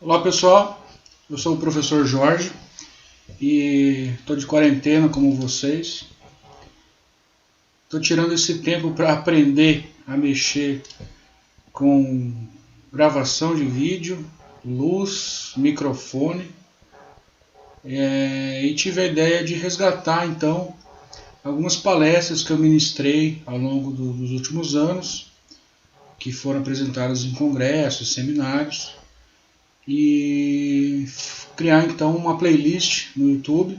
Olá pessoal, eu sou o professor Jorge e estou de quarentena como vocês. Estou tirando esse tempo para aprender a mexer com gravação de vídeo, luz, microfone e tive a ideia de resgatar então algumas palestras que eu ministrei ao longo dos últimos anos, que foram apresentadas em congressos, seminários, e criar então uma playlist no YouTube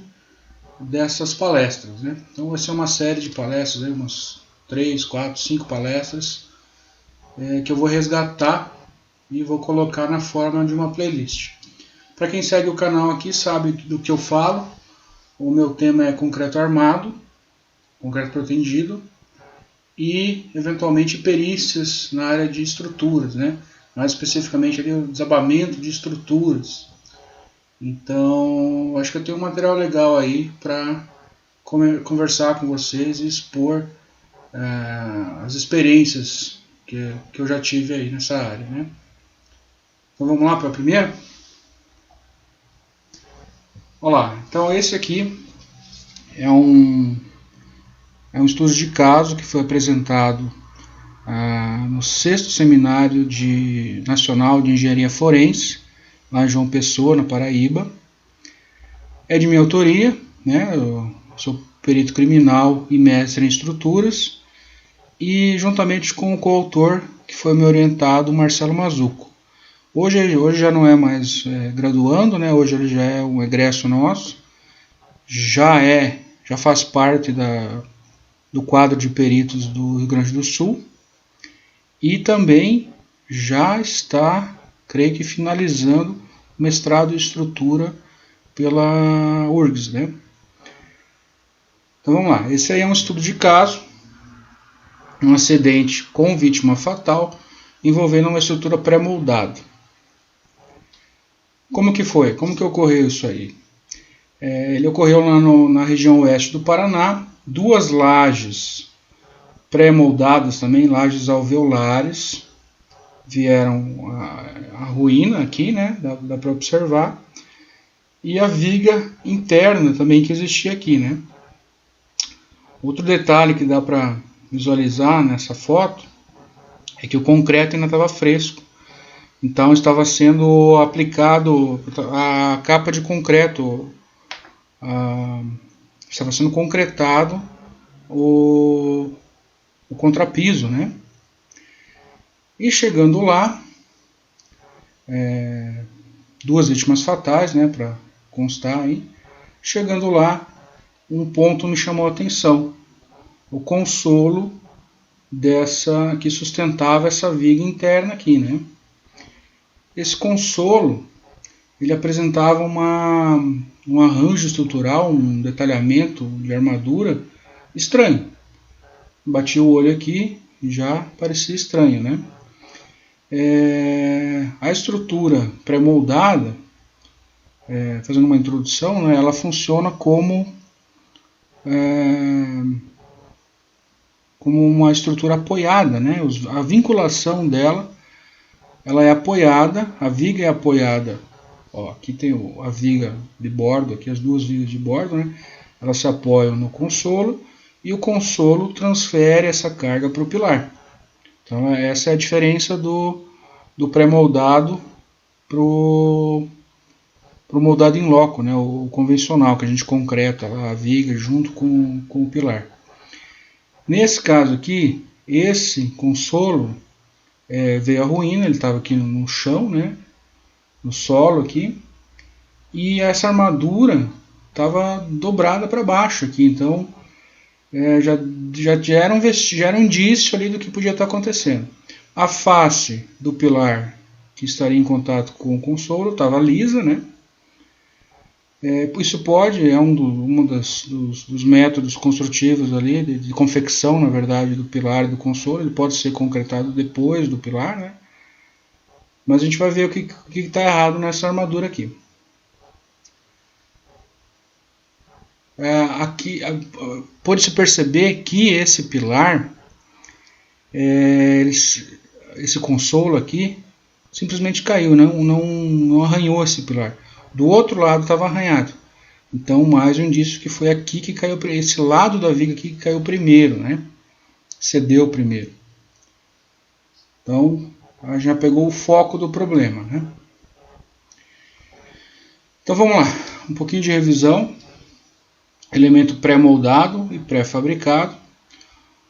dessas palestras, né? Então vai ser uma série de palestras, né? Umas 3, 4, 5 palestras que eu vou resgatar e vou colocar na forma de uma playlist. Para quem segue o canal aqui sabe do que eu falo. O meu tema é concreto armado, concreto protendido e eventualmente perícias na área de estruturas, né? Mais especificamente ali, o desabamento de estruturas. Então, acho que eu tenho um material legal aí para conversar com vocês e expor as experiências que eu já tive aí nessa área, né? Então vamos lá para a primeira? Olá, então esse aqui é um estudo de caso que foi apresentado no 6º Seminário Nacional de Engenharia Forense, lá em João Pessoa, na Paraíba. É de minha autoria, né? Eu sou perito criminal e mestre em estruturas, e juntamente com o coautor, que foi meu orientado, Marcelo Mazzucco. Hoje já não é mais graduando, né? Hoje ele já é um egresso nosso, já faz parte do quadro de peritos do Rio Grande do Sul, e também já está, creio que, finalizando o mestrado em estrutura pela URGS, né? Então vamos lá, esse aí é um estudo de caso, um acidente com vítima fatal envolvendo uma estrutura pré-moldada. Como que foi? Como que ocorreu isso aí? Ele ocorreu lá na região oeste do Paraná, 2 lajes pré-moldadas também, lajes alveolares, vieram a ruína aqui, né? Dá para observar, e a viga interna também que existia aqui, né? Outro detalhe que dá para visualizar nessa foto é que o concreto ainda estava fresco, então estava sendo aplicado a capa de concreto, estava sendo concretado o contrapiso, né? E chegando lá, 2 vítimas fatais, né, para constar aí. Chegando lá, um ponto me chamou a atenção: o consolo que sustentava essa viga interna aqui, né? Esse consolo, ele apresentava um arranjo estrutural, um detalhamento de armadura estranho. Bati o olho aqui e já parecia estranho, né? A estrutura pré-moldada, fazendo uma introdução, né, ela funciona como uma estrutura apoiada, né? A vinculação dela, ela é apoiada, a viga é apoiada. Ó, aqui tem a viga de bordo, aqui as 2 vigas de bordo, né? Elas se apoiam no consolo e o consolo transfere essa carga para o pilar. Então essa é a diferença do pré-moldado para o moldado em loco, né? O convencional, que a gente concreta a viga junto com o pilar. Nesse caso aqui, esse consolo veio a ruína, ele estava aqui no chão, né? No solo aqui, e essa armadura estava dobrada para baixo aqui, então já era um indício ali do que podia estar acontecendo. A face do pilar que estaria em contato com o consolo estava lisa, né? Isso um dos métodos construtivos ali, de confecção, na verdade, do pilar e do consolo. Ele pode ser concretado depois do pilar, né? Mas a gente vai ver o que está errado nessa armadura aqui. Aqui pode-se perceber que esse pilar, esse consolo aqui, simplesmente caiu, não arranhou esse pilar. Do outro lado estava arranhado. Então, mais um indício que foi aqui que caiu, esse lado da viga aqui que caiu primeiro, né? Cedeu primeiro. Então, a gente já pegou o foco do problema, né? Então, vamos lá. Um pouquinho de revisão. Elemento pré-moldado e pré-fabricado.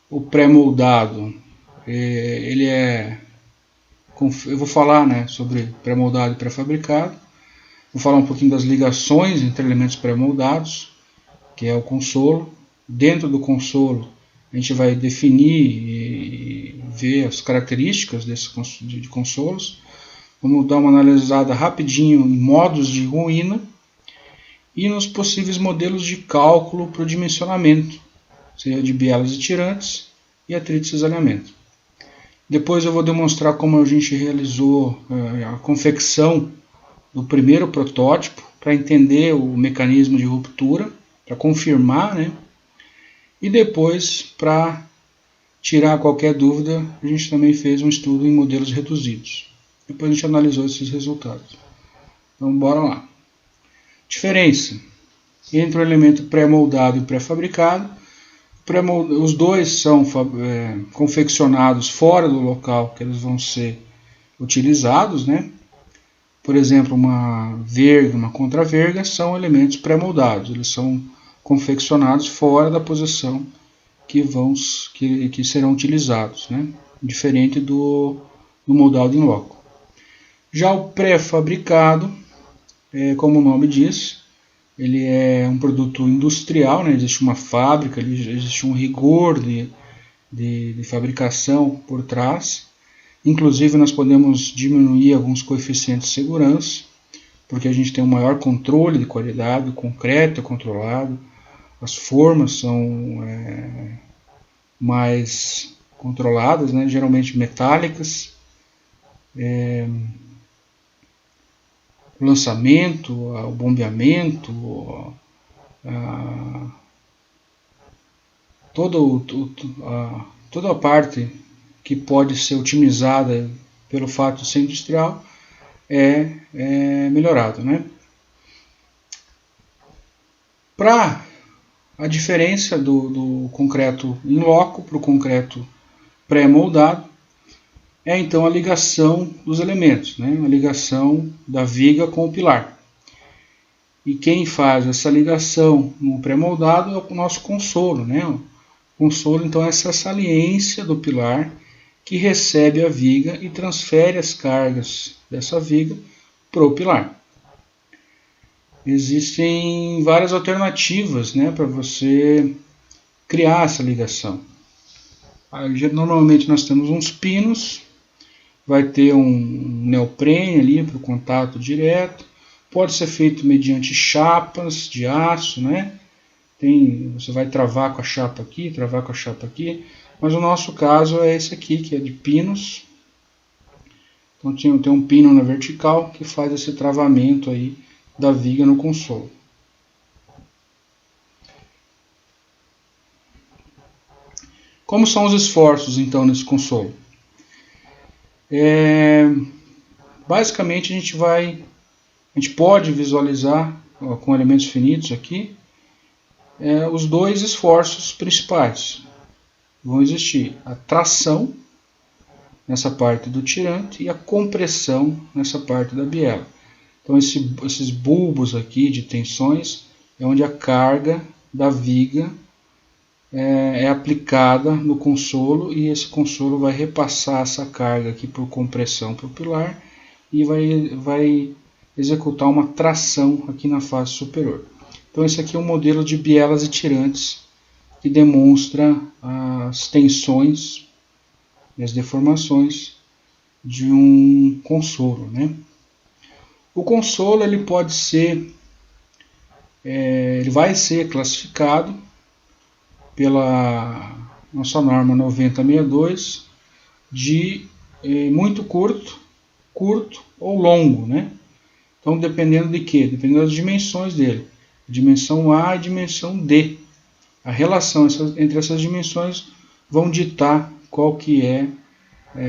O pré-moldado, ele é... Eu vou falar, né, sobre pré-moldado e pré-fabricado. Vou falar um pouquinho das ligações entre elementos pré-moldados, que é o consolo. Dentro do consolo, a gente vai definir e ver as características de consolos. Vamos dar uma analisada rapidinho em modos de ruína e nos possíveis modelos de cálculo para o dimensionamento, seja de bielas e tirantes e atrito e cisalhamento. Depois eu vou demonstrar como a gente realizou a confecção do primeiro protótipo para entender o mecanismo de ruptura, para confirmar, né? E depois, para tirar qualquer dúvida, a gente também fez um estudo em modelos reduzidos. Depois a gente analisou esses resultados. Então, bora lá. Diferença entre o elemento pré-moldado e pré-fabricado. Os dois são confeccionados fora do local que eles vão ser utilizados, né? Por exemplo, uma verga, uma contraverga são elementos pré-moldados. Eles são confeccionados fora da posição que serão utilizados, né? Diferente do moldado in loco. Já o pré-fabricado, como o nome diz, ele é um produto industrial, né? Existe uma fábrica, existe um rigor de fabricação por trás. Inclusive, nós podemos diminuir alguns coeficientes de segurança, porque a gente tem um maior controle de qualidade, o concreto é controlado, as formas são mais controladas, né? Geralmente metálicas. O lançamento, o bombeamento, toda a parte que pode ser otimizada pelo fato de ser industrial é melhorado, né? Para a diferença do concreto in loco para o concreto pré-moldado é então a ligação dos elementos, né? A ligação da viga com o pilar. E quem faz essa ligação no pré-moldado é o nosso consolo, né? O consolo então é essa saliência do pilar que recebe a viga e transfere as cargas dessa viga para o pilar. Existem várias alternativas, né, para você criar essa ligação. Normalmente nós temos uns pinos, vai ter um neoprene ali para o contato direto, pode ser feito mediante chapas de aço, né? Você vai travar com a chapa aqui, travar com a chapa aqui, mas o nosso caso é esse aqui, que é de pinos. Então tem um pino na vertical que faz esse travamento aí da viga no consolo. Como são os esforços então nesse consolo? Basicamente a gente pode visualizar com elementos finitos aqui os dois esforços principais. Vão existir a tração nessa parte do tirante e a compressão nessa parte da biela. Então esses bulbos aqui de tensões é onde a carga da viga é aplicada no consolo e esse consolo vai repassar essa carga aqui por compressão para o pilar e vai executar uma tração aqui na face superior. Então esse aqui é um modelo de bielas e tirantes que demonstra as tensões e as deformações de um consolo, né? O consolo ele pode ser, ele vai ser classificado pela nossa norma 9062 de muito curto, curto ou longo, né? Então dependendo de quê? Dependendo das dimensões dele, dimensão A e dimensão D. A relação entre essas dimensões vão ditar qual que é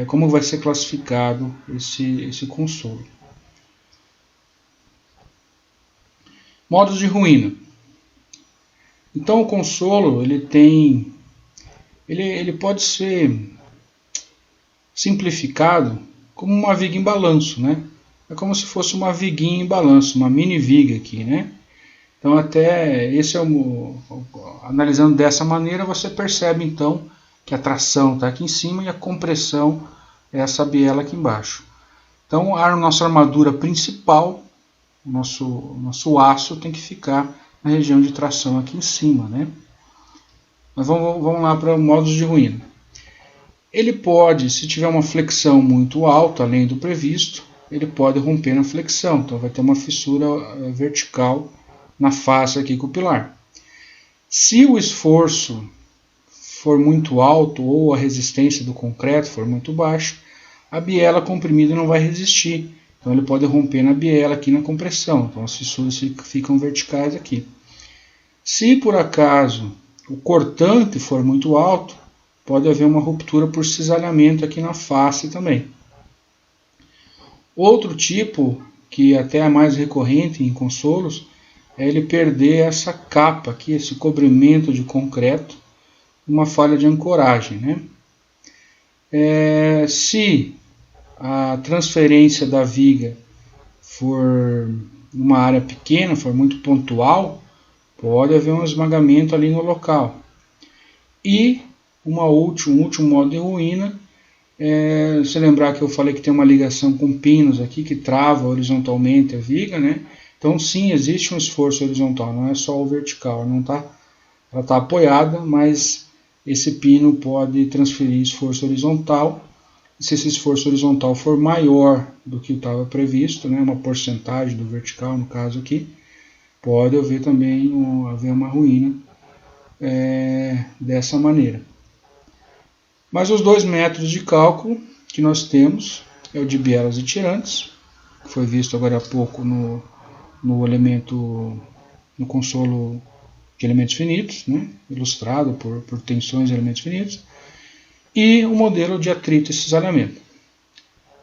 como vai ser classificado esse consolo. Modos de ruína. Então o consolo ele pode ser simplificado como uma viga em balanço, né? É como se fosse uma viguinha em balanço, uma mini viga aqui, né? Então até esse analisando dessa maneira, você percebe então que a tração está aqui em cima e a compressão é essa biela aqui embaixo. Então a nossa armadura principal, o nosso aço tem que ficar na região de tração aqui em cima, né? Mas vamos lá para modos de ruína. Ele pode, se tiver uma flexão muito alta, além do previsto, ele pode romper na flexão, então vai ter uma fissura vertical na face aqui com o pilar. Se o esforço for muito alto ou a resistência do concreto for muito baixa, a biela comprimida não vai resistir. Então ele pode romper na biela aqui na compressão. Então as fissuras ficam verticais aqui. Se por acaso o cortante for muito alto, pode haver uma ruptura por cisalhamento aqui na face também. Outro tipo, que até é mais recorrente em consolos, é ele perder essa capa aqui, esse cobrimento de concreto, uma falha de ancoragem, né? Se a transferência da viga for uma área pequena, for muito pontual, pode haver um esmagamento ali no local. E um último modo de ruína, se lembrar que eu falei que tem uma ligação com pinos aqui que trava horizontalmente a viga, né? Então sim, existe um esforço horizontal, não é só o vertical, ela está apoiada, mas esse pino pode transferir esforço horizontal. Se esse esforço horizontal for maior do que estava previsto, né, uma porcentagem do vertical no caso aqui, pode haver também uma ruína dessa maneira. Mas os dois métodos de cálculo que nós temos é o de bielas e tirantes, que foi visto agora há pouco no consolo de elementos finitos, né, ilustrado por tensões de elementos finitos, e o modelo de atrito e cisalhamento.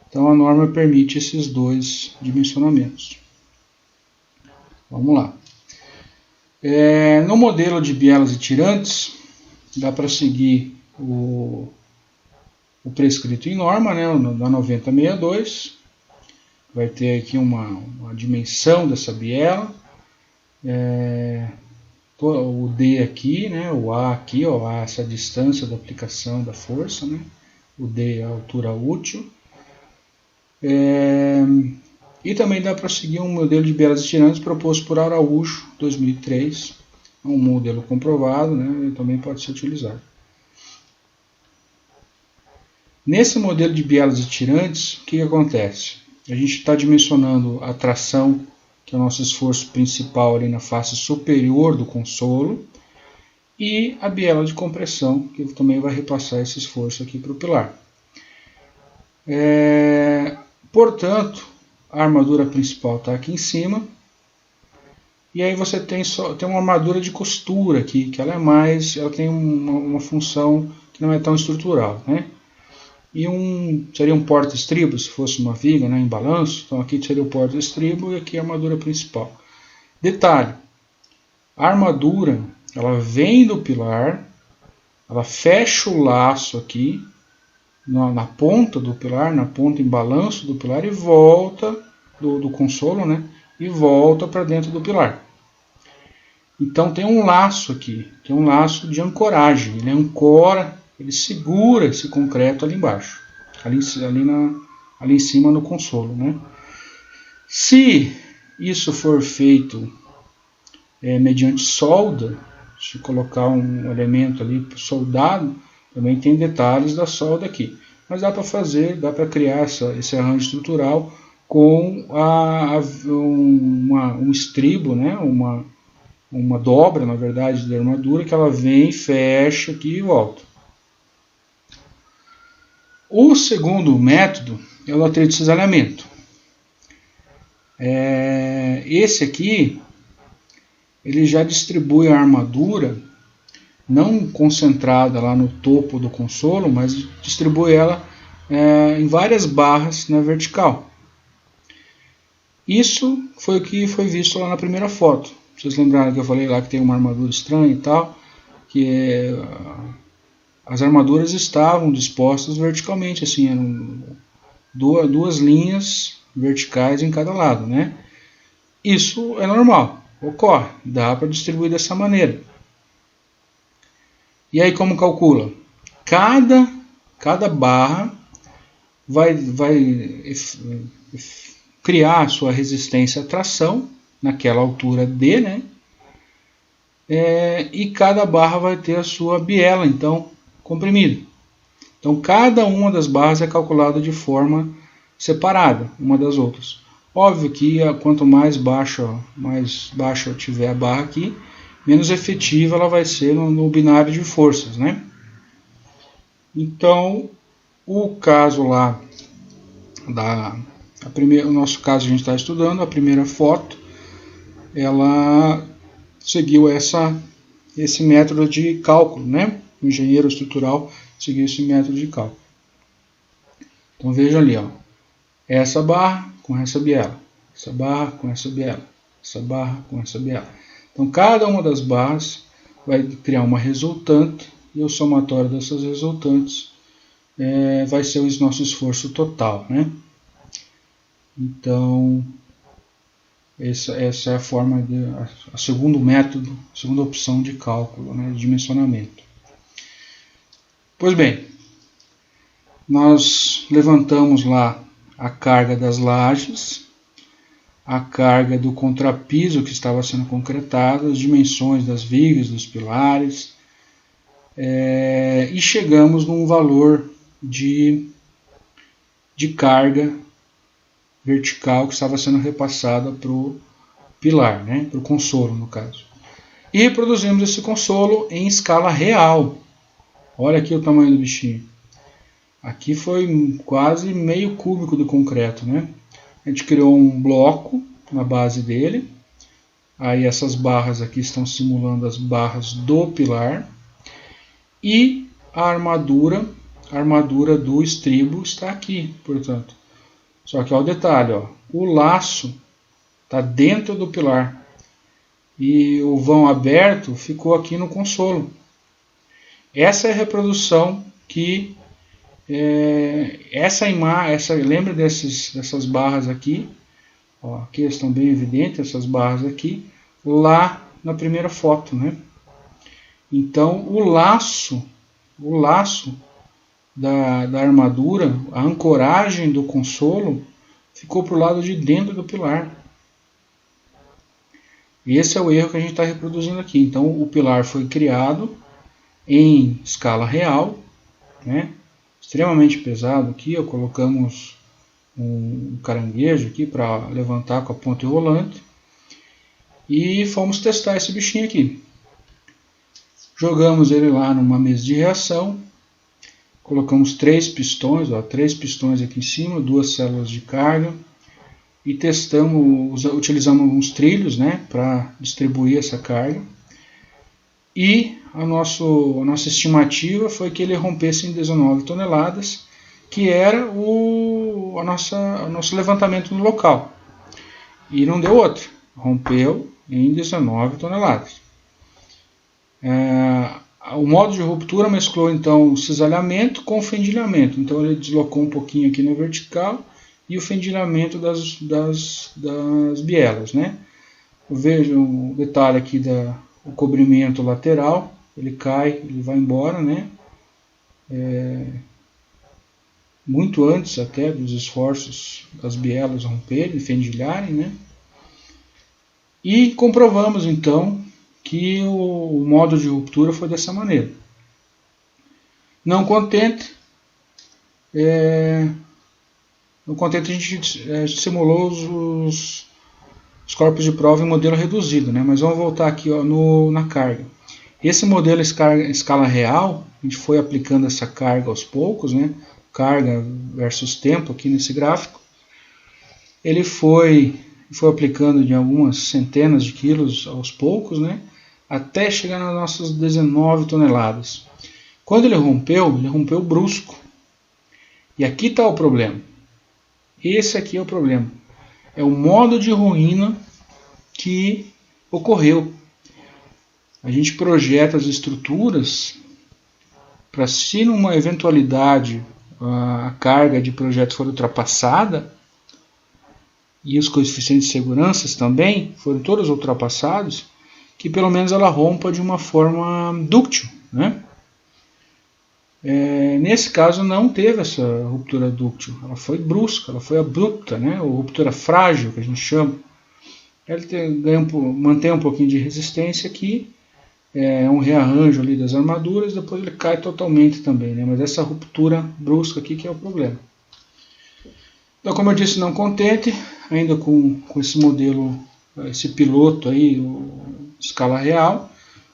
Então a norma permite esses dois dimensionamentos. Vamos lá. No modelo de bielas e tirantes, dá para seguir o prescrito em norma, né, da 9062. Vai ter aqui uma dimensão dessa biela. O D aqui, né, o A aqui, ó, essa distância da aplicação da força, né, o D é a altura útil. E também dá para seguir um modelo de bielas e tirantes proposto por Araújo, 2003. É um modelo comprovado, né, e também pode ser utilizado. Nesse modelo de bielas e tirantes, o que acontece? A gente está dimensionando a tração, que é o nosso esforço principal ali na face superior do consolo, e a biela de compressão, que também vai repassar esse esforço aqui para o pilar. Portanto, a armadura principal está aqui em cima, e aí você tem uma armadura de costura aqui, que ela tem uma função que não é tão estrutural, né? E seria um porta-estribo, se fosse uma viga, né, em balanço. Então aqui seria o porta-estribo e aqui a armadura principal. Detalhe, a armadura, ela vem do pilar, ela fecha o laço aqui, na ponta do pilar, na ponta em balanço do pilar, e volta, do consolo, né, e volta para dentro do pilar. Então tem um laço aqui, tem um laço de ancoragem, ele ancora, ele segura esse concreto ali embaixo, ali em cima no consolo, né? Se isso for feito mediante solda, se colocar um elemento ali soldado, também tem detalhes da solda aqui. Mas dá para criar esse arranjo estrutural com um estribo, né? Uma dobra, na verdade, da armadura, que ela vem, fecha aqui e volta. O segundo método é o atrito de cisalhamento. Esse aqui, ele já distribui a armadura, não concentrada lá no topo do consolo, mas distribui ela em várias barras na vertical. Isso foi o que foi visto lá na primeira foto. Vocês lembraram que eu falei lá que tem uma armadura estranha e tal, que as armaduras estavam dispostas verticalmente, assim, eram duas linhas verticais em cada lado, né? Isso é normal, ocorre, dá para distribuir dessa maneira. E aí como calcula? Cada barra vai criar a sua resistência à tração naquela altura D, né? E cada barra vai ter a sua biela, então, comprimida. Então, cada uma das barras é calculada de forma separada, uma das outras. Óbvio que quanto mais baixa tiver a barra aqui, menos efetiva ela vai ser no binário de forças, né? Então, o caso lá, o nosso caso a gente está estudando, a primeira foto, ela seguiu esse método de cálculo, né? O engenheiro estrutural seguiu esse método de cálculo. Então veja ali, ó, essa barra com essa biela, essa barra com essa biela, essa barra com essa biela. Então cada uma das barras vai criar uma resultante e o somatório dessas resultantes vai ser o nosso esforço total, né? Então essa é a forma a segundo método, a segunda opção de cálculo, né, de dimensionamento. Pois bem, nós levantamos lá a carga das lajes, a carga do contrapiso que estava sendo concretado, as dimensões das vigas, dos pilares, e chegamos num valor de carga vertical que estava sendo repassada para o pilar, né, para o consolo no caso. E reproduzimos esse consolo em escala real. Olha aqui o tamanho do bichinho. Aqui foi quase meio cúbico do concreto, né? A gente criou um bloco na base dele. Aí essas barras aqui estão simulando as barras do pilar. E a armadura do estribo está aqui, portanto. Só que olha o detalhe, ó, o laço está dentro do pilar. E o vão aberto ficou aqui no consolo. Essa é a reprodução que lembra dessas barras aqui, ó, aqui estão bem evidentes essas barras aqui, lá na primeira foto, né? Então o laço da armadura, a ancoragem do consolo ficou para o lado de dentro do pilar. Esse é o erro que a gente está reproduzindo aqui. Então o pilar foi criado em escala real, né? Extremamente pesado aqui, colocamos um caranguejo aqui para levantar com a ponte rolante e fomos testar esse bichinho aqui. Jogamos ele lá numa mesa de reação, colocamos 3 pistões, ó, 3 pistões aqui em cima, 2 células de carga e testamos, utilizamos alguns trilhos, né, para distribuir essa carga. E a nossa estimativa foi que ele rompesse em 19 toneladas, que era o nosso levantamento no local. E não deu outro, rompeu em 19 toneladas. O modo de ruptura mesclou então o cisalhamento com o fendilhamento. Então ele deslocou um pouquinho aqui no vertical e o fendilhamento das bielas, né? Veja o detalhe aqui o cobrimento lateral, ele cai, ele vai embora, né? Muito antes até dos esforços das bielas romperem, fendilharem, né? E comprovamos então que o modo de ruptura foi dessa maneira. Não contente, a gente simulou os corpos de prova em modelo reduzido, né? Mas vamos voltar aqui, ó, na carga. Esse modelo em escala real, a gente foi aplicando essa carga aos poucos, né? Carga versus tempo aqui nesse gráfico. Ele foi aplicando de algumas centenas de quilos aos poucos, né? Até chegar nas nossas 19 toneladas. Quando ele rompeu brusco. E aqui está o problema. Esse aqui é o problema. É o modo de ruína que ocorreu. A gente projeta as estruturas para, se numa eventualidade a carga de projeto for ultrapassada, e os coeficientes de segurança também foram todos ultrapassados, que pelo menos ela rompa de uma forma dúctil, né? Nesse caso não teve essa ruptura dúctil, ela foi brusca, ela foi abrupta, né? Ou ruptura frágil, que a gente chama. Ela mantém um pouquinho de resistência aqui, é um rearranjo ali das armaduras, depois ele cai totalmente também, né? Mas essa ruptura brusca aqui que é o problema. Então, como eu disse, não contente, ainda com esse modelo, esse piloto aí, escala real,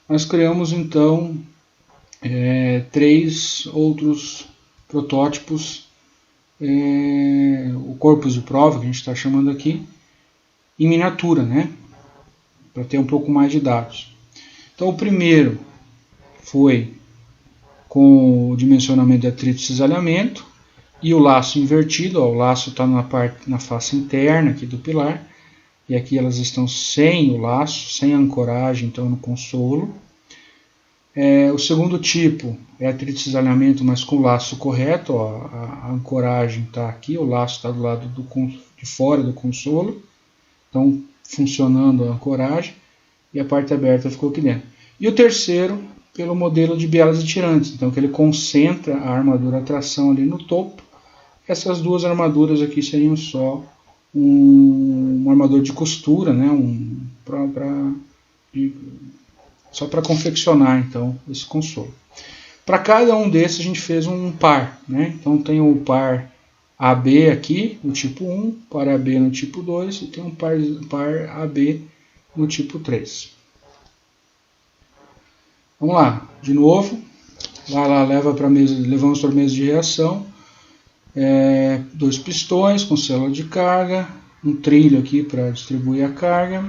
nós criamos então 3 outros protótipos, o corpus de prova, que a gente está chamando aqui, em miniatura, né? Para ter um pouco mais de dados. Então, o primeiro foi com o dimensionamento de atrito e cisalhamento e o laço invertido. Ó, o laço está na face interna aqui do pilar, e aqui elas estão sem o laço, sem ancoragem, então no consolo. O segundo tipo é atrito e cisalhamento, mas com o laço correto. Ó, a ancoragem está aqui, o laço está do lado de fora do consolo, então funcionando a ancoragem, e a parte aberta ficou aqui dentro. E o terceiro, pelo modelo de bielas e tirantes, então que ele concentra a armadura a tração ali no topo. Essas duas armaduras aqui seriam só um armador de costura, né? Só para confeccionar então esse consolo. Para cada um desses a gente fez um par, né? Então tem o par AB aqui no tipo 1, par AB no tipo 2 e tem um par AB no tipo 3. Vamos lá, de novo, levamos para a mesa de reação, 2 pistões com célula de carga, um trilho aqui para distribuir a carga.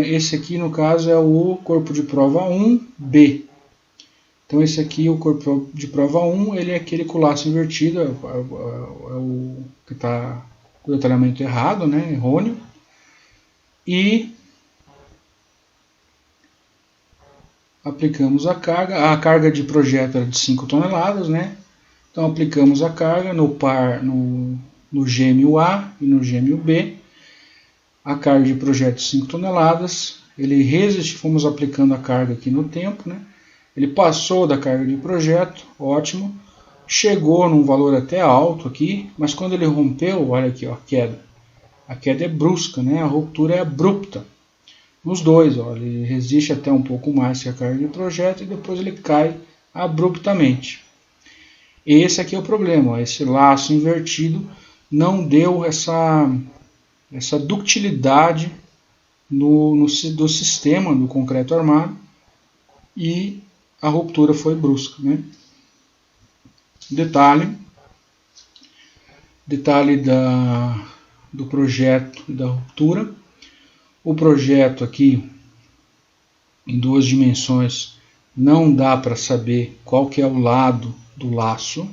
Esse aqui no caso é o corpo de prova 1B. Então esse aqui, o corpo de prova 1, ele é aquele com laço invertido, é o que está com o detalhamento errado, né, errôneo. E aplicamos a carga de projeto era de 5 toneladas, né? Então aplicamos a carga no gêmeo A e no gêmeo B. A carga de projeto de 5 toneladas, ele resistiu, fomos aplicando a carga aqui no tempo, né? Ele passou da carga de projeto, ótimo, chegou num valor até alto aqui, mas quando ele rompeu, olha aqui, ó, a queda é brusca, né? A ruptura é abrupta. Nos dois, ó, ele resiste até um pouco mais que a carga de projeto e depois ele cai abruptamente. Esse aqui é o problema, ó, esse laço invertido não deu essa ductilidade do sistema do concreto armado e a ruptura foi brusca, né? Detalhe do projeto e da ruptura. O projeto aqui, em 2 dimensões, não dá para saber qual que é o lado do laço.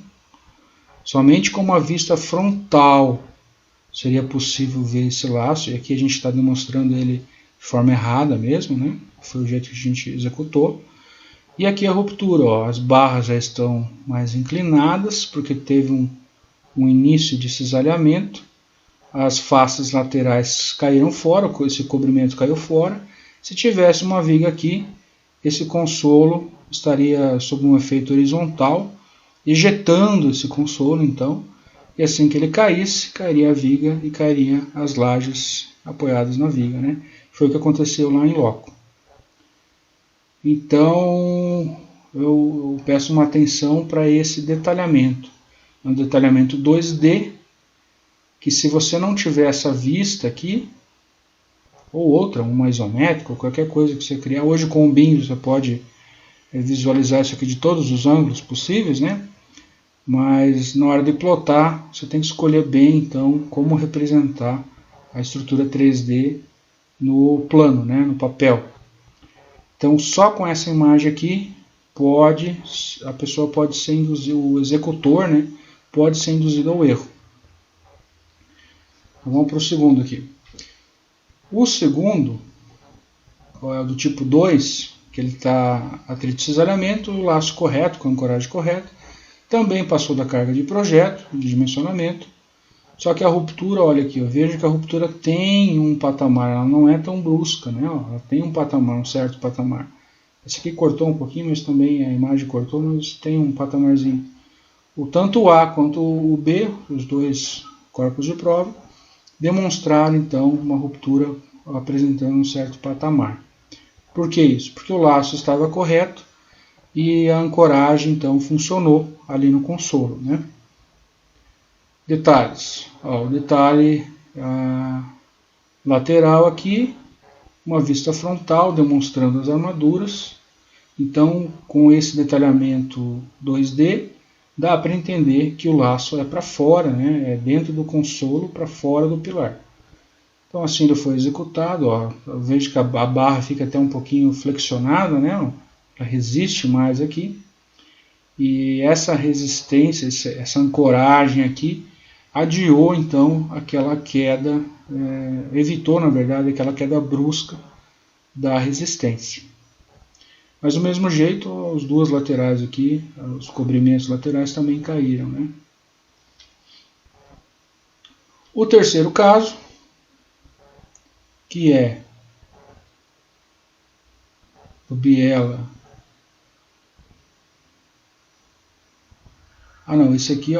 Somente com uma vista frontal seria possível ver esse laço. E aqui a gente está demonstrando ele de forma errada mesmo, né? Foi o jeito que a gente executou. E aqui a ruptura, ó, as barras já estão mais inclinadas, porque teve um início de cisalhamento. As faces laterais caíram fora, esse cobrimento caiu fora. Se tivesse uma viga aqui, esse consolo estaria sob um efeito horizontal, ejetando esse consolo, então, e assim que ele caísse, cairia a viga e cairia as lajes apoiadas na viga, né? Foi o que aconteceu lá em loco. Então, eu peço uma atenção para esse detalhamento. É um detalhamento 2D, que se você não tiver essa vista aqui, ou outra, uma isométrica, ou qualquer coisa que você criar, hoje com o BIM você pode visualizar isso aqui de todos os ângulos possíveis, né? Mas na hora de plotar, você tem que escolher bem, então, como representar a estrutura 3D no plano, né, no papel. Então, só com essa imagem aqui, a pessoa pode ser induzida, o executor, né, pode ser induzido ao erro. Então, vamos para o segundo aqui. O segundo, do tipo 2, que ele está atrito de cisalhamento, o laço correto, com a ancoragem correta, também passou da carga de projeto, de dimensionamento, só que a ruptura, olha aqui, eu vejo que a ruptura tem um patamar, ela não é tão brusca, né? Ela tem um patamar, um certo patamar. Esse aqui cortou um pouquinho, mas também a imagem cortou, mas tem um patamarzinho. Tanto o A quanto o B, os dois corpos de prova, demonstraram então uma ruptura apresentando um certo patamar. Por que isso? Porque o laço estava correto e a ancoragem então funcionou ali no consolo, né? Detalhes. O detalhe lateral aqui, uma vista frontal demonstrando as armaduras. Então, com esse detalhamento 2D, dá para entender que o laço é para fora, né? É dentro do consolo, para fora do pilar. Então, assim ele foi executado. Eu vejo que a barra fica até um pouquinho flexionada, né? Ela resiste mais aqui. E essa resistência, essa ancoragem aqui, adiou então aquela queda, evitou na verdade aquela queda brusca da resistência. Mas do mesmo jeito, os duas laterais aqui, os cobrimentos laterais também caíram, né? O terceiro caso, que é o biela. Não, esse aqui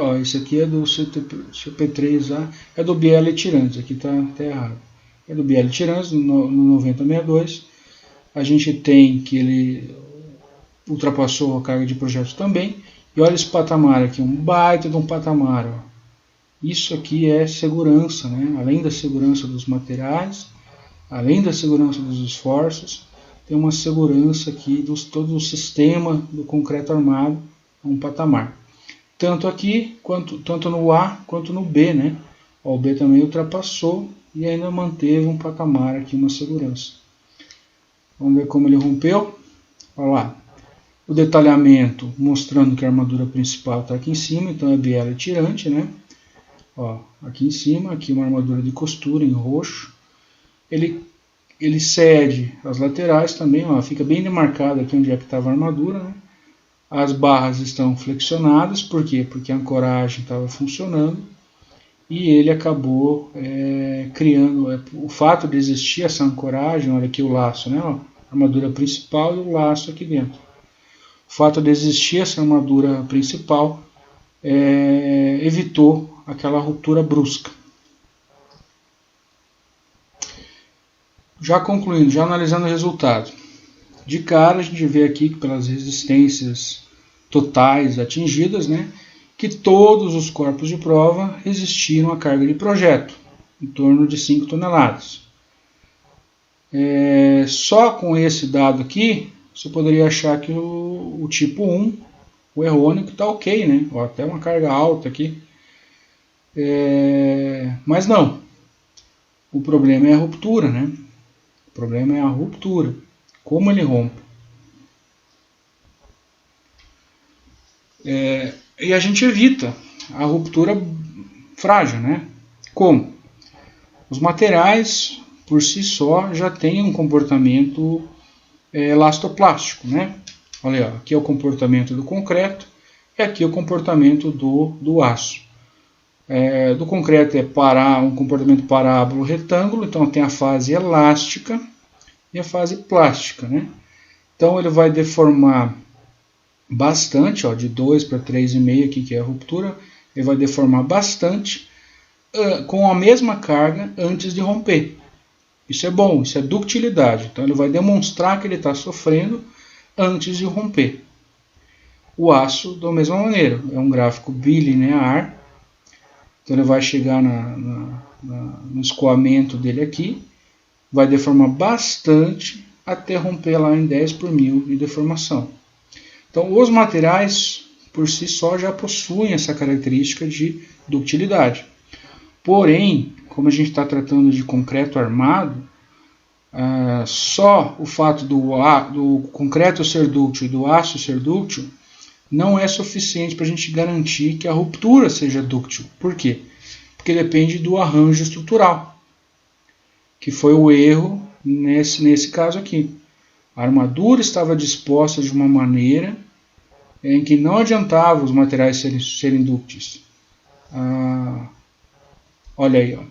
é do CP3A, é do biela Tirantes, aqui está errado. É do biela Tirantes, no 9062. A gente tem que ele ultrapassou a carga de projeto também. E olha esse patamar aqui, um baita de um patamar. Ó. Isso aqui é segurança, né? Além da segurança dos materiais, além da segurança dos esforços, tem uma segurança aqui de todo o sistema do concreto armado, um patamar. Tanto aqui, tanto no A quanto no B, né? O B também ultrapassou e ainda manteve um patamar aqui, uma segurança. Vamos ver como ele rompeu. Olha lá. O detalhamento mostrando que a armadura principal está aqui em cima, então é biela tirante, né? Ó, aqui em cima, aqui uma armadura de costura em roxo. Ele cede as laterais também, ó, fica bem demarcado aqui onde é que estava a armadura, né? As barras estão flexionadas, por quê? Porque a ancoragem estava funcionando e ele acabou criando, o fato de existir essa ancoragem, olha aqui o laço, né? Ó, armadura principal e o laço aqui dentro. O fato de existir essa armadura principal evitou aquela ruptura brusca. Já concluindo, já analisando o resultado. De cara a gente vê aqui que pelas resistências totais atingidas, né, que todos os corpos de prova resistiram à carga de projeto, em torno de 5 toneladas. Só com esse dado aqui, você poderia achar que o tipo 1, o errôneo, está ok, né? Ó, até uma carga alta aqui. Mas não. O problema é a ruptura, né? O problema é a ruptura. Como ele rompe. E a gente evita a ruptura frágil, né? Como? Os materiais, por si só, já têm um comportamento elastoplástico, né? Olha, ó, aqui é o comportamento do concreto e aqui é o comportamento do aço. Do concreto é um comportamento parábolo retângulo, então tem a fase elástica e a fase plástica, né? Então ele vai deformar bastante, ó, de 2 para 3,5 aqui que é a ruptura, ele vai deformar bastante com a mesma carga antes de romper. Isso é bom, isso é ductilidade. Então ele vai demonstrar que ele está sofrendo antes de romper. O aço, da mesma maneira, é um gráfico bilinear. Então ele vai chegar no escoamento dele aqui, vai deformar bastante até romper lá em 10 por 1000 de deformação. Então os materiais por si só já possuem essa característica de ductilidade. Porém, como a gente está tratando de concreto armado, Só o fato do concreto ser dúctil e do aço ser dúctil não é suficiente para a gente garantir que a ruptura seja dúctil. Por quê? Porque depende do arranjo estrutural, que foi o erro nesse caso aqui. A armadura estava disposta de uma maneira em que não adiantava os materiais serem dúcteis. Olha aí, ó.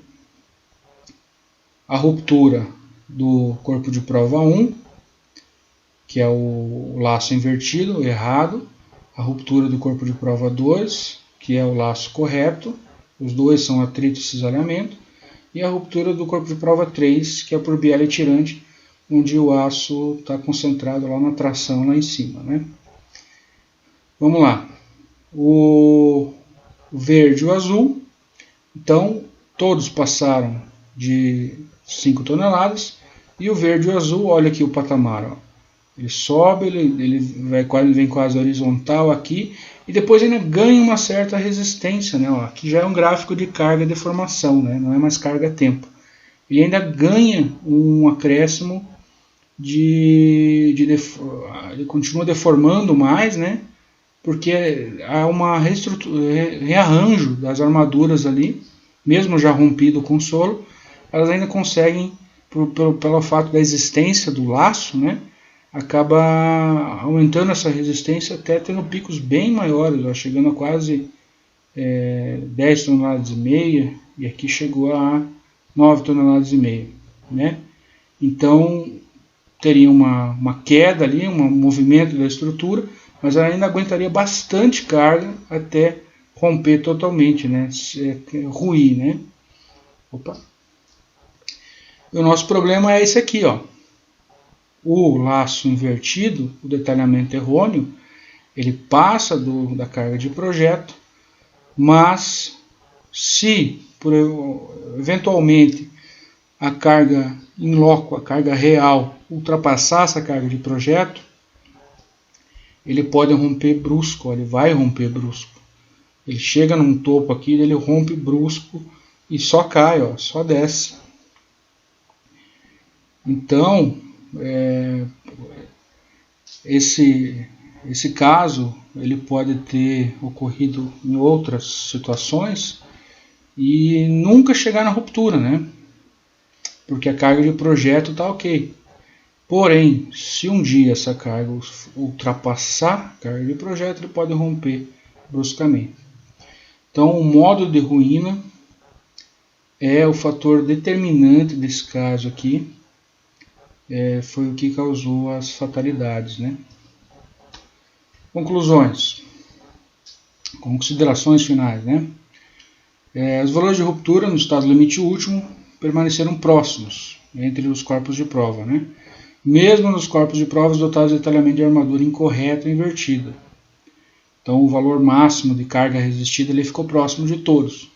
A ruptura do corpo de prova 1, que é o laço invertido, errado. A ruptura do corpo de prova 2, que é o laço correto. Os dois são atrito e cisalhamento. E a ruptura do corpo de prova 3, que é por biela tirante, onde o aço está concentrado lá na tração, lá em cima, né? Vamos lá. O verde e o azul. Então, todos passaram de 5 toneladas. E o verde e o azul, olha aqui o patamar. Ó. Ele sobe, ele vem quase horizontal aqui. E depois ainda ganha uma certa resistência. Né? Ó, aqui já é um gráfico de carga e deformação, né? Não é mais carga-tempo. Ele ainda ganha um acréscimo ele continua deformando mais, né? Porque há um rearranjo das armaduras ali, mesmo já rompido com o solo, elas ainda conseguem, pelo fato da existência do laço, né, acaba aumentando essa resistência até tendo picos bem maiores, ó, chegando a quase 10 toneladas e meia, e aqui chegou a 9 toneladas e meia, né? Então teria uma queda ali, um movimento da estrutura, mas ela ainda aguentaria bastante carga até romper totalmente, né? Ruir, né? Opa. E o nosso problema é esse aqui, ó. O laço invertido, o detalhamento errôneo, ele passa da carga de projeto, mas se eventualmente a carga in loco, a carga real, ultrapassar essa carga de projeto, ele pode romper brusco, ele vai romper brusco. Ele chega num topo aqui, ele rompe brusco e só cai, ó, só desce. Então, esse caso ele pode ter ocorrido em outras situações e nunca chegar na ruptura, né? Porque a carga de projeto está ok. Porém, se um dia essa carga ultrapassar a carga de projeto, ele pode romper bruscamente. Então, o modo de ruína é o fator determinante desse caso aqui. Foi o que causou as fatalidades, né? Conclusões. Considerações finais, né? Os valores de ruptura no estado limite último permaneceram próximos entre os corpos de prova, né? Mesmo nos corpos de provas dotados de detalhamento de armadura incorreta ou invertida. Então, o valor máximo de carga resistida ele ficou próximo de todos.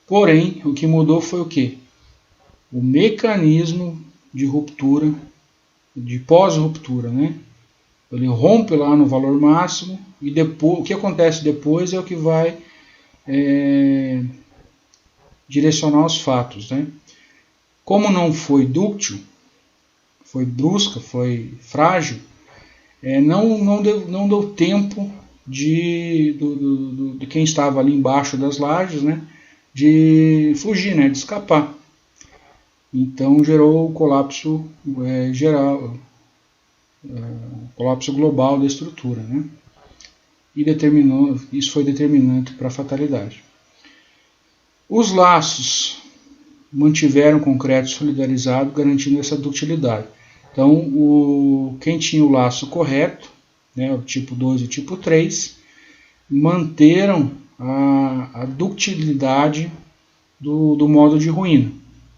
Porém, o que mudou foi o quê? O mecanismo de ruptura, de pós-ruptura, né? Ele rompe lá no valor máximo e depois, o que acontece depois é o que vai direcionar os fatos, né? Como não foi dúctil, foi brusca, foi frágil, não deu tempo de quem estava ali embaixo das lajes, né, de fugir, né, de escapar. Então gerou o colapso geral, colapso global da estrutura, né, e isso foi determinante para a fatalidade. Os laços mantiveram o concreto solidarizado, garantindo essa ductilidade. Então, quem tinha o laço correto, né, o tipo 2 e o tipo 3, manteram a ductilidade do modo de ruína.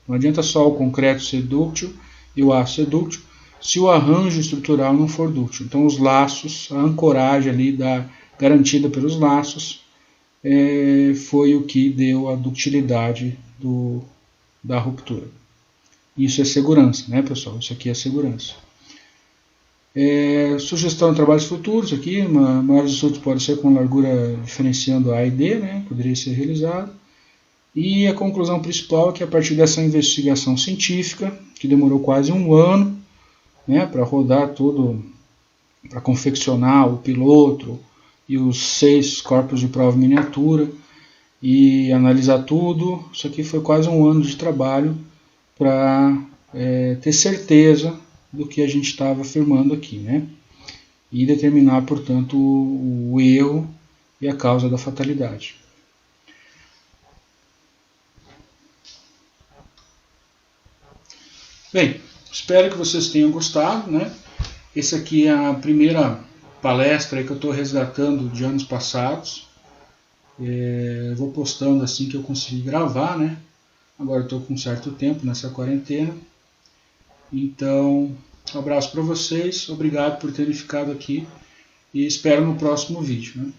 Não adianta só o concreto ser dúctil e o aço ser dúctil, se o arranjo estrutural não for dúctil. Então, os laços, a ancoragem ali garantida pelos laços, foi o que deu a ductilidade da ruptura. Isso é segurança, né, pessoal? Isso aqui é segurança. Sugestão de trabalhos futuros aqui, maiores estudos podem ser com largura diferenciando A e D, né, poderia ser realizado. E a conclusão principal é que a partir dessa investigação científica, que demorou quase um ano, né, para rodar tudo, para confeccionar o piloto e os 6 corpos de prova miniatura e analisar tudo. Isso aqui foi quase um ano de trabalho para ter certeza do que a gente estava afirmando aqui, né? E determinar, portanto, o erro e a causa da fatalidade. Bem, espero que vocês tenham gostado, né? Esse aqui é a primeira palestra que eu estou resgatando de anos passados. Vou postando assim que eu conseguir gravar, né? Agora estou com um certo tempo nessa quarentena. Então, um abraço para vocês, obrigado por terem ficado aqui e espero no próximo vídeo, né?